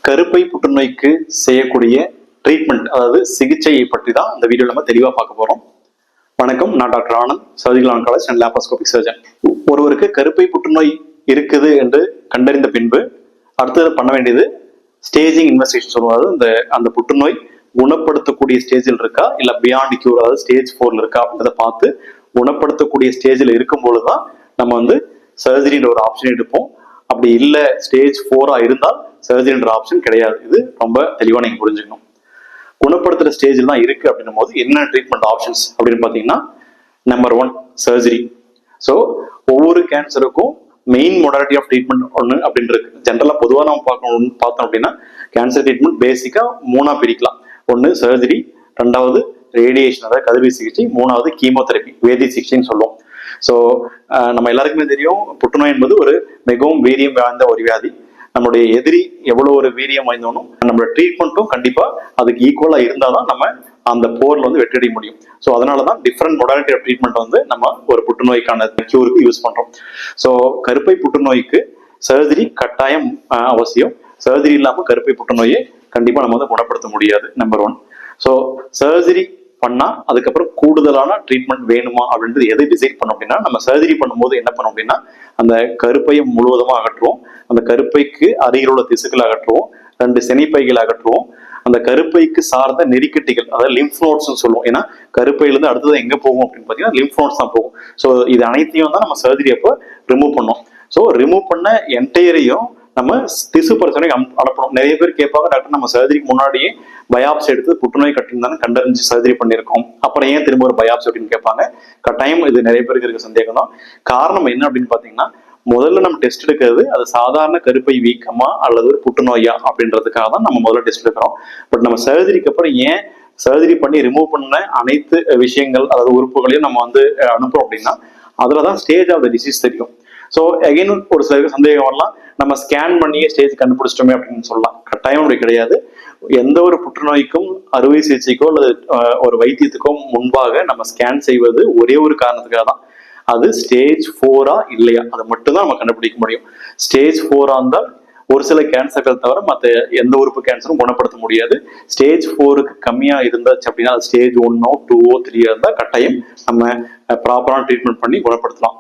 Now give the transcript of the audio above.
கருப்பை புற்றுநோய்க்கு செய்யக்கூடிய ட்ரீட்மெண்ட், அதாவது சிகிச்சையை பற்றி தான் இந்த வீடியோ நம்ம தெளிவாக பார்க்க போறோம். வணக்கம், நான் doctor Anand, surgical oncologist and laparoscopic surgeon. ஒருவருக்கு கருப்பை புற்றுநோய் இருக்குது என்று கண்டறிந்த பின்பு அடுத்தது பண்ண வேண்டியது ஸ்டேஜிங் இன்வெஸ்டிகேஷன் சொல்லுவாங்க. அந்த புற்றுநோய் குணப்படுத்தக்கூடிய ஸ்டேஜில் இருக்கா இல்ல பியாண்ட் கியூர், அதாவது ஸ்டேஜ் 4 இருக்கா அப்படின்றத பார்த்து குணப்படுத்தக்கூடிய ஸ்டேஜில் இருக்கும்போதுதான் நம்ம சர்ஜரின்ற ஒரு ஆப்ஷன் எடுப்போம். அப்படி இல்லை ஸ்டேஜ் 4 இருந்தால் சர்ஜரின்ற ஆப்ஷன் கிடையாது. இது ரொம்ப தெளிவா நீங்க புரிஞ்சுக்கணும். குணப்படுத்துற ஸ்டேஜில் தான் இருக்கு அப்படின்னும் போது என்ன ட்ரீட்மெண்ட் ஆப்ஷன்ஸ் அப்படின்னு பாத்தீங்கன்னா, நம்பர் 1 சர்ஜரி. ஸோ ஒவ்வொரு கேன்சருக்கும் மெயின் மொடாலிட்டி ஆஃப் ட்ரீட்மெண்ட் ஒன்று அப்படின்னு இருக்கு. ஜென்ரலா பொதுவாக நம்ம பார்த்தோம் அப்படின்னா கேன்சர் ட்ரீட்மெண்ட் பேசிக்கா 3ஆ பிரிக்கலாம். ஒன்று சர்ஜரி, 2வது ரேடியேஷன் அதாவது கதிர்வீச்சு சிகிச்சை, 3வது கீமோதெரபி வேதி சிகிச்சைன்னு சொல்லுவோம். ஸோ நம்ம எல்லாருக்குமே தெரியும், புற்றுநோய் என்பது ஒரு மிகவும் வீரியம் வாய்ந்த ஒரு வியாதி. நம்மளுடைய எதிரி எவ்வளவு ஒரு வீரியம் வாய்ந்தோனும் நம்மளோட ட்ரீட்மெண்ட்டும் கண்டிப்பா அதுக்கு ஈக்குவலா இருந்தாதான் நம்ம அந்த போர்ல வெற்றியடைய முடியும். ஸோ அதனாலதான் டிஃப்ரெண்ட் மொடாலிட்டி ஆஃப் ட்ரீட்மெண்ட் நம்ம ஒரு புற்றுநோய்க்கான கியூருக்கு யூஸ் பண்றோம். ஸோ கருப்பை புற்றுநோய்க்கு சர்ஜரி கட்டாயம் அவசியம். சர்ஜரி இல்லாம கருப்பை புற்றுநோயை கண்டிப்பா நம்ம குணப்படுத்த முடியாது. நம்பர் 1. ஸோ சர்ஜரி பண்ணா அதுக்கப்புறம் கூடுதலான ட்ரீட்மெண்ட் வேணுமா அப்படின்றது எதை டிசைட் பண்ணோம் அப்படின்னா, நம்ம சர்ஜரி பண்ணும்போது என்ன பண்ணோம் அப்படின்னா, அந்த கருப்பையை முழுவதுமா அகற்றுவோம். அந்த கருப்பைக்கு அருகில் உள்ள திசுக்களை அகற்றுவோம். 2 சினைப்பைகளை அகற்றுவோம். அந்த கருப்பைக்கு சார்ந்த நெறிக்கட்டிகள், அதாவது லிம்ஃப் நோட்ஸ் சொல்லுவோம். ஏன்னா கருப்பையிலிருந்து அடுத்தது எங்க போகும் அப்படின்னு பாத்தீங்கன்னா லிம்ஃப் நோட்ஸ் தான் போகும். ஸோ இது அனைத்தையும் தான் நம்ம சர்ஜரி அப்போ ரிமூவ் பண்ணோம். ஸோ ரிமூவ் பண்ண என்டையரையும் நம்ம திசு பரிசோதனை அனுப்பணும். நிறைய பேர் கேட்பாங்க, டாக்டர் நம்ம சர்ஜரிக்கு முன்னாடியே பயாப்சி எடுத்து புற்றுநோய் கட்டிருந்தானே கண்டறிஞ்சு சர்ஜரி பண்ணியிருக்கோம், அப்புறம் ஏன் திரும்ப ஒரு பயாப்சி அப்படின்னு கேட்பாங்க. கட்டாயம் இது நிறைய பேருக்கு இருக்க சந்தேகம் தான். காரணம் என்ன அப்படின்னு பாத்தீங்கன்னா, முதல்ல நம்ம டெஸ்ட் எடுக்கிறது அது சாதாரண கருப்பை வீக்கமா அல்லது ஒரு புற்றுநோயா அப்படின்றதுக்காக தான் நம்ம முதல்ல டெஸ்ட் எடுக்கிறோம். பட் நம்ம சர்ஜரிக்கு அப்புறம் ஏன் சர்ஜரி பண்ணி ரிமூவ் பண்ண அனைத்து விஷயங்கள் அதாவது உறுப்புகளையும் நம்ம அனுப்புறோம் அப்படின்னா, அதுலதான் ஸ்டேஜ் ஆஃப் த டிசீஸ் தெரியும். ஸோ அகைன் ஒரு சில சந்தேகம் வரலாம், நம்ம ஸ்கேன் பண்ணியே ஸ்டேஜ் கண்டுபிடிச்சிட்டோமே அப்படின்னு சொல்லலாம். கட்டாயம் அப்படி கிடையாது. எந்த ஒரு புற்றுநோய்க்கும் அறுவை சிகிச்சைக்கோ அல்லது ஒரு வைத்தியத்துக்கோ முன்பாக நம்ம ஸ்கேன் செய்வது ஒரே ஒரு காரணத்துக்காக தான். அது ஸ்டேஜ் 4 இல்லையா அதை மட்டும்தான் நம்ம கண்டுபிடிக்க முடியும். ஸ்டேஜ் 4 இருந்தால் ஒரு சில கேன்சர்கள் தவிர மற்ற எந்த உறுப்பு கேன்சரும் குணப்படுத்த முடியாது. ஸ்டேஜ் 4க்கு கம்மியா இருந்தாச்சு அப்படின்னா, ஸ்டேஜ் 1, 2, 3 இருந்தா கட்டாயம் நம்ம ப்ராப்பரான ட்ரீட்மெண்ட் பண்ணி குணப்படுத்தலாம்.